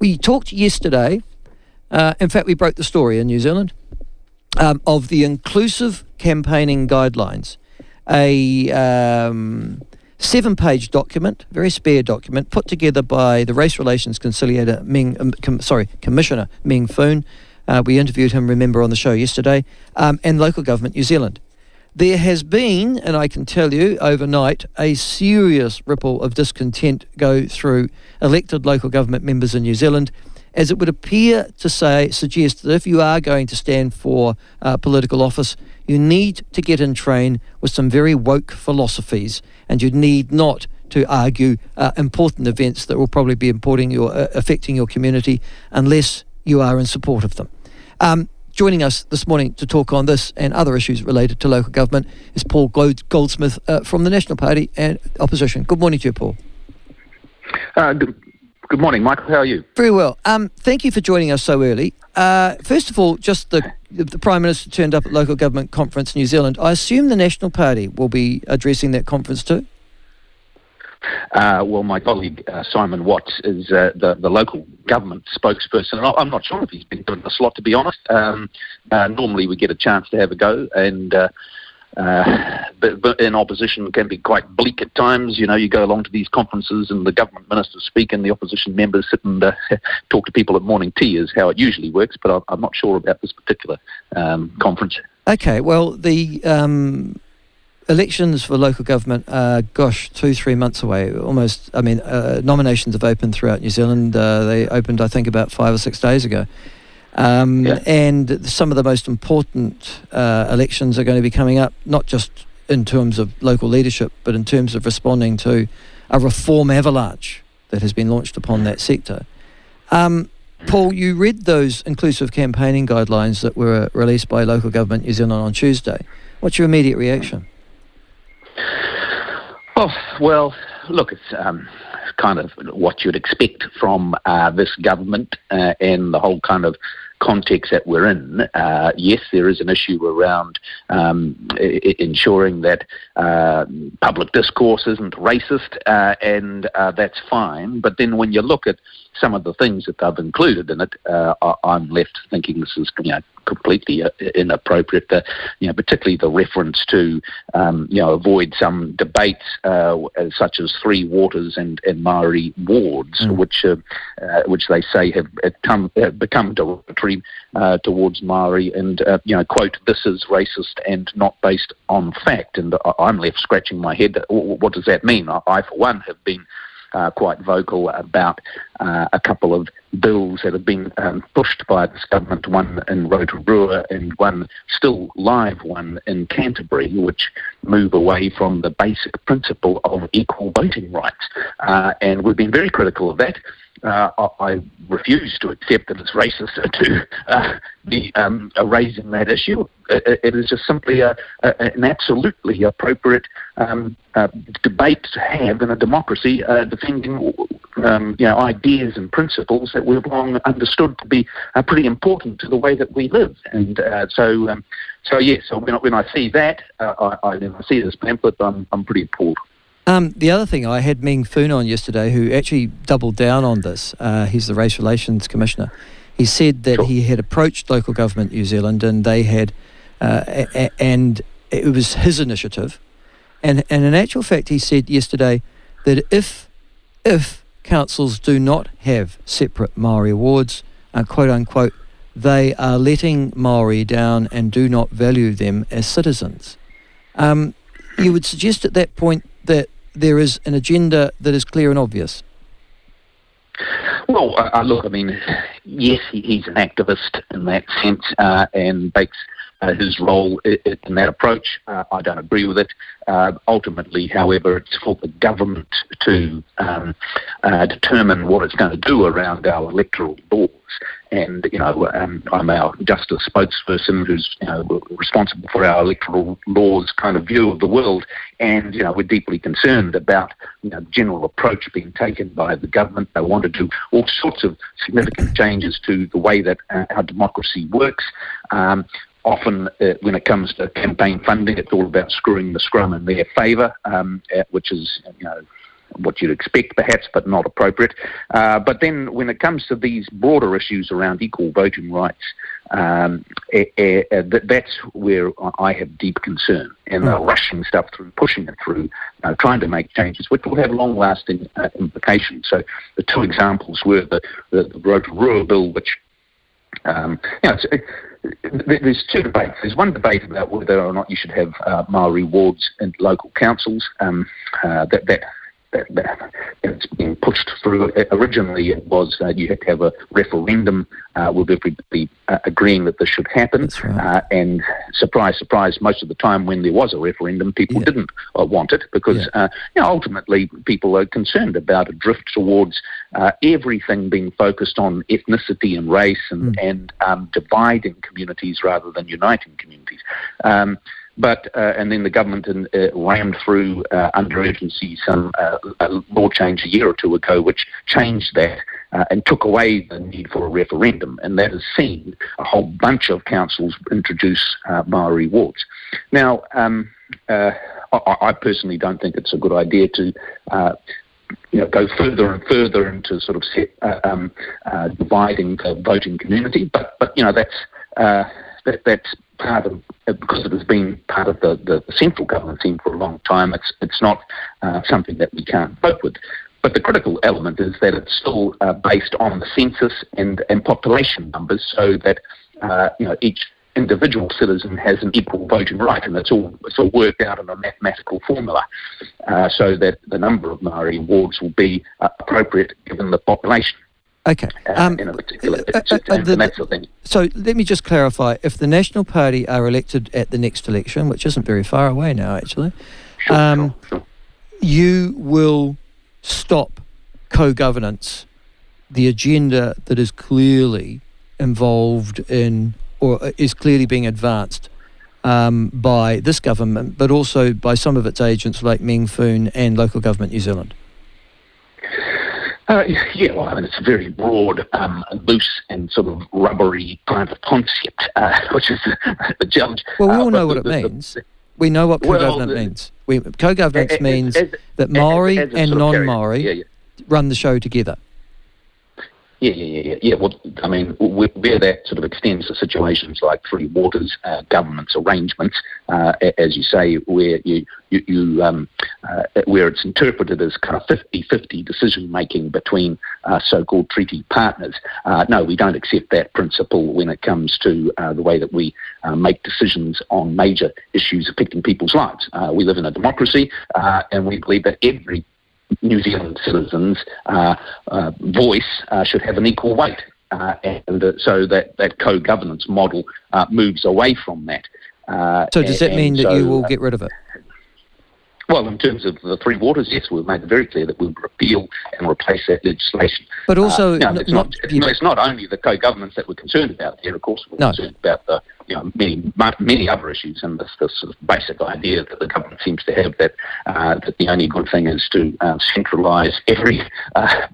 We talked yesterday, in fact we broke the story in New Zealand, of the inclusive campaigning guidelines, a 7-page document, very spare document, put together by the Race Relations Conciliator Commissioner Meng Foon. We interviewed him, remember, on the show yesterday, and Local Government New Zealand. There has been, and I can tell you, overnight, a serious ripple of discontent go through elected local government members in New Zealand, as it would appear to suggest that if you are going to stand for political office, you need to get in train with some very woke philosophies, and you need not to argue important events that will probably be affecting your community unless you are in support of them. Joining us this morning to talk on this and other issues related to local government is Paul Goldsmith from the National Party and Opposition. Good morning to you, Paul. Good morning, Michael. How are you? Very well. Thank you for joining us so early. First of all, just the Prime Minister turned up at Local Government Conference New Zealand. I assume the National Party will be addressing that conference too? Well, my colleague Simon Watts is the local government spokesperson. I'm not sure if he's been given a slot, to be honest. Normally we get a chance to have a go, and but in opposition can be quite bleak at times. You know, you go along to these conferences and the government ministers speak and the opposition members sit and talk to people at morning tea is how it usually works, but I'm not sure about this particular conference. Okay, well, the elections for local government are, 2-3 months away, almost. I mean, nominations have opened throughout New Zealand. They opened, I think, about 5 or 6 days ago. And some of the most important elections are going to be coming up, not just in terms of local leadership, but in terms of responding to a reform avalanche that has been launched upon that sector. Paul, you read those inclusive campaigning guidelines that were released by Local Government New Zealand on Tuesday. What's your immediate reaction? Oh, well, look, it's kind of what you'd expect from this government and the whole kind of context that we're in. Yes, there is an issue around ensuring that public discourse isn't racist, and that's fine. But then when you look at some of the things that they've included in it, I'm left thinking this is completely inappropriate. Particularly the reference to avoid some debates such as Three Waters and Maori wards, which they say have become derogatory towards Maori, and quote, this is racist and not based on fact. And I'm left scratching my head. What does that mean? I for one have been quite vocal about a couple of bills that have been pushed by this government, one in Rotorua and one still live one in Canterbury, which move away from the basic principle of equal voting rights. And we've been very critical of that. I refuse to accept that it's racist to be raising that issue. It is just simply an absolutely appropriate debate to have in a democracy, defending ideas and principles that we've long understood to be pretty important to the way that we live. And so when I see that, when I see this pamphlet, I'm pretty appalled. The other thing, I had Meng Foon on yesterday, who actually doubled down on this. He's the Race Relations Commissioner. He said that he had approached Local Government New Zealand, and they had, and it was his initiative. And in actual fact, he said yesterday that if councils do not have separate Maori wards, quote unquote, they are letting Maori down and do not value them as citizens. You would suggest at that point that there is an agenda that is clear and obvious? Well, look, I mean, yes, he's an activist in that sense and makes his role in that approach. I don't agree with it. Ultimately, however, it's for the government to determine what it's going to do around our electoral laws. And, I'm our justice spokesperson who's, responsible for our electoral laws kind of view of the world. And, we're deeply concerned about, the general approach being taken by the government. They want to do all sorts of significant changes to the way that our democracy works. Often, when it comes to campaign funding, it's all about screwing the scrum in their favour, which is, what you'd expect perhaps, but not appropriate. But then when it comes to these broader issues around equal voting rights, that's where I have deep concern. And they're rushing stuff through, pushing it through, trying to make changes, which will have long-lasting implications. So the two examples were the Rotorua Bill, which, there's two debates. There's one debate about whether or not you should have Maori wards in local councils. It's been pushed through. Originally, it was you had to have a referendum with everybody agreeing that this should happen. That's right. And surprise, surprise, most of the time when there was a referendum, people didn't want it because ultimately people are concerned about a drift towards everything being focused on ethnicity and race and dividing communities rather than uniting communities. And then the government rammed through under urgency some law change a year or two ago, which changed that and took away the need for a referendum. And that has seen a whole bunch of councils introduce Maori wards. Now, I personally don't think it's a good idea to go further and further into sort of dividing the voting community. But that's part of, because it has been part of the central government theme for a long time. It's not something that we can't cope with. But the critical element is that it's still based on the census and population numbers, so that each individual citizen has an equal voting right, and it's all worked out in a mathematical formula, so that the number of Maori wards will be appropriate given the population. Okay. In a particular, that's the thing. So let me just clarify. If the National Party are elected at the next election, which isn't very far away now, actually, sure. You will stop co-governance, the agenda that is clearly involved in, or is clearly being advanced by this government, but also by some of its agents like Meng Foon and Local Government New Zealand. It's a very broad, loose and sort of rubbery kind of concept, which is the challenge. Well, we all know what it means. We know what co-governance means. Co-governance means that Maori and non-Maori run the show together. Yeah. Well, I mean, where that sort of extends to situations like Three Waters governance arrangements, as you say, where where it's interpreted as kind of 50-50 decision making between so-called treaty partners. No, we don't accept that principle when it comes to the way that we make decisions on major issues affecting people's lives. We live in a democracy, and we believe that every New Zealand citizens' voice should have an equal weight, and so that co-governance model moves away from that. So does that mean that you will get rid of it? Well, in terms of the Three Waters, yes, we've made it very clear that we'll repeal and replace that legislation. But also, it's not only the co-governance that we're concerned about there. Of course, we're concerned about the many other issues, and this sort of basic idea that the government seems to have that the only good thing is to centralise every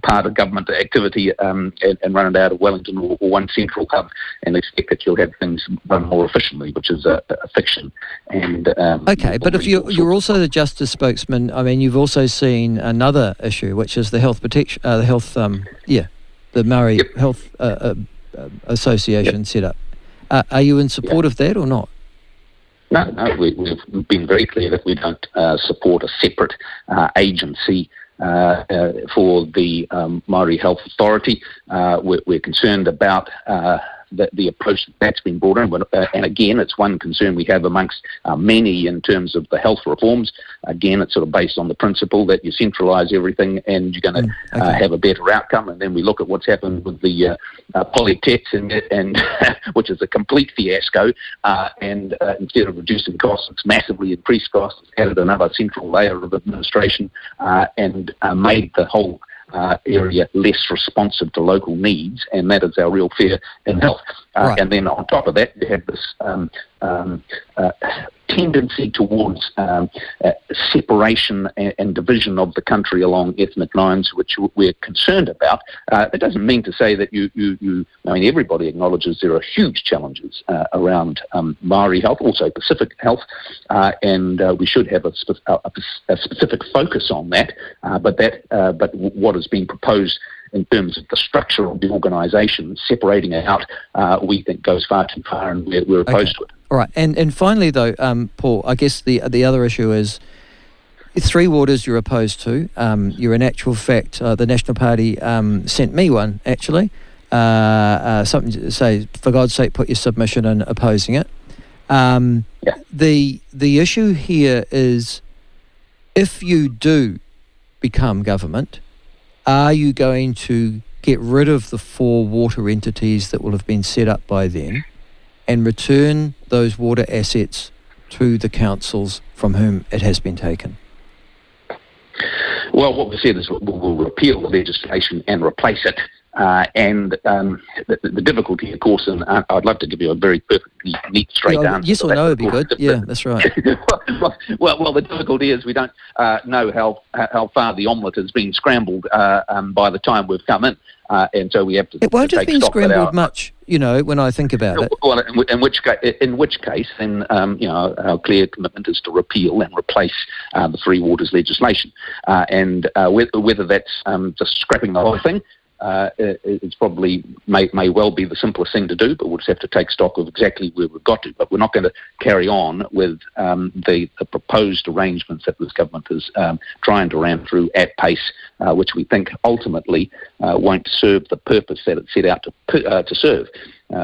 part of government activity and run it out of Wellington or one central hub and expect that you'll have things run more efficiently, which is a fiction. And okay, but if you're also the Justice spokesman, I mean, you've also seen another issue, which is the health protection, the Maori Health Association set up. Are you in support of that or not? No, we've been very clear that we don't support a separate agency for the Maori Health Authority. We're concerned about the approach that's been brought in. And again, it's one concern we have amongst many in terms of the health reforms. Again, it's sort of based on the principle that you centralise everything and you're going to have a better outcome. And then we look at what's happened with the polytechs, and which is a complete fiasco. And instead of reducing costs, it's massively increased costs. It's added another central layer of administration and made the whole area less responsive to local needs, and that is our real fear in health. And then on top of that, you have this tendency towards separation and division of the country along ethnic lines, which we're concerned about. It doesn't mean to say that I mean, everybody acknowledges there are huge challenges around Maori health, also Pacific health, and we should have a specific focus on that. But what is being proposed in terms of the structure of the organisation, separating it out, we think goes far too far, and we're opposed to it. All right, and finally though, Paul, I guess the other issue is Three Waters you're opposed to. You're in actual fact, the National Party sent me one actually, something to say, for God's sake, put your submission in opposing it. The issue here is, if you do become government, are you going to get rid of the 4 water entities that will have been set up by then and return those water assets to the councils from whom it has been taken? Well, what we said is we'll repeal the legislation and replace it. The difficulty, of course, and I'd love to give you a very perfectly neat, straight answer. Yes or no would be good. Yeah, that's right. well, the difficulty is we don't know how far the omelette has been scrambled by the time we've come in, and so we have to. It won't have been scrambled much, when I think about it. Well, in which case, then our clear commitment is to repeal and replace the Three Waters legislation, and whether that's just scrapping the whole thing. It's probably may well be the simplest thing to do, but we'll just have to take stock of exactly where we've got to. But we're not going to carry on with the proposed arrangements that this government is trying to ram through at pace, which we think ultimately won't serve the purpose that it set out to serve,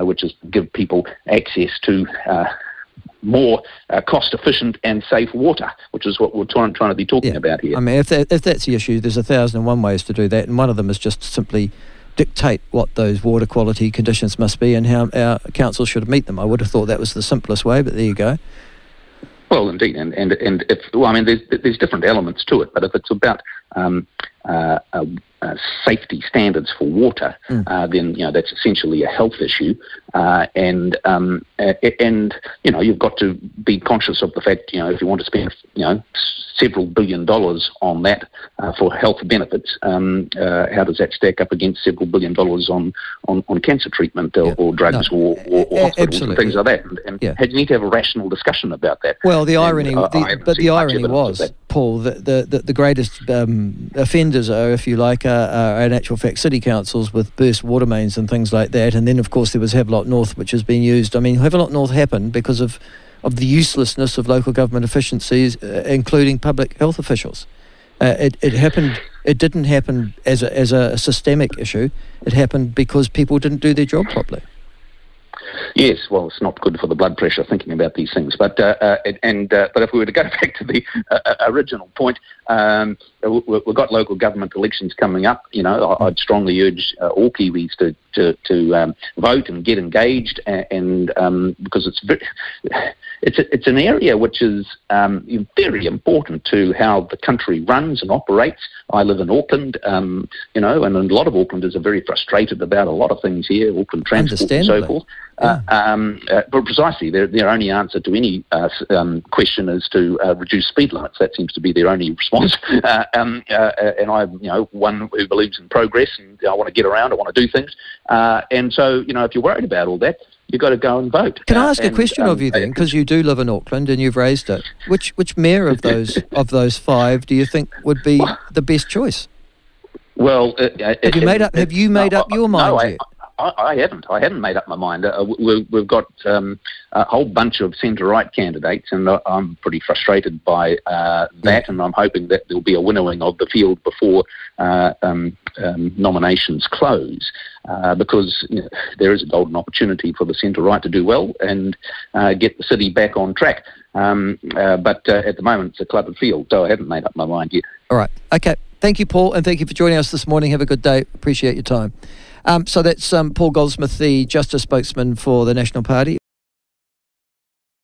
which is to give people access to more cost-efficient and safe water, which is what we're trying to be talking about here. I mean, if that's the issue, there's 1,001 ways to do that, and one of them is just simply dictate what those water quality conditions must be and how our council should meet them. I would have thought that was the simplest way, but there you go. Well, indeed, and if there's different elements to it, but if it's about safety standards for water, then that's essentially a health issue, and you've got to be conscious of the fact if you want to spend several $billion on that for health benefits, how does that stack up against several $1 billion on cancer treatment or drugs or hospitals and things like that? And you need to have a rational discussion about that. Well, the irony was, Paul, that the greatest offenders are, if you like, are in actual fact city councils with burst water mains and things like that. And then, of course, there was Havelock North, which has been used. I mean, Havelock North happened because of the uselessness of local government efficiencies, including public health officials. It happened. It didn't happen as a systemic issue. It happened because people didn't do their job properly. Yes, well, it's not good for the blood pressure thinking about these things. But if we were to go back to the original point, we've got local government elections coming up. I'd strongly urge all Kiwis to vote and get engaged, and because it's an area which is very important to how the country runs and operates. I live in Auckland, and a lot of Aucklanders are very frustrated about a lot of things here, Auckland Transport and so forth. But precisely, their only answer to any question is to reduce speed limits. That seems to be their only response. And I'm, one who believes in progress, and I want to get around. I want to do things. And so, if you're worried about all that, you've got to go and vote. Can I ask a question of you then, because you do live in Auckland and you've raised it? Which mayor of those 5 do you think would be the best choice? Well, have you made up your mind yet? I haven't. I haven't made up my mind. We've got a whole bunch of centre-right candidates, and I'm pretty frustrated by that, and I'm hoping that there'll be a winnowing of the field before nominations close, because there is a golden opportunity for the centre-right to do well and get the city back on track. But at the moment, it's a cluttered field, so I haven't made up my mind yet. All right. Okay. Thank you, Paul, and thank you for joining us this morning. Have a good day. Appreciate your time. So that's Paul Goldsmith, the Justice spokesman for the National Party.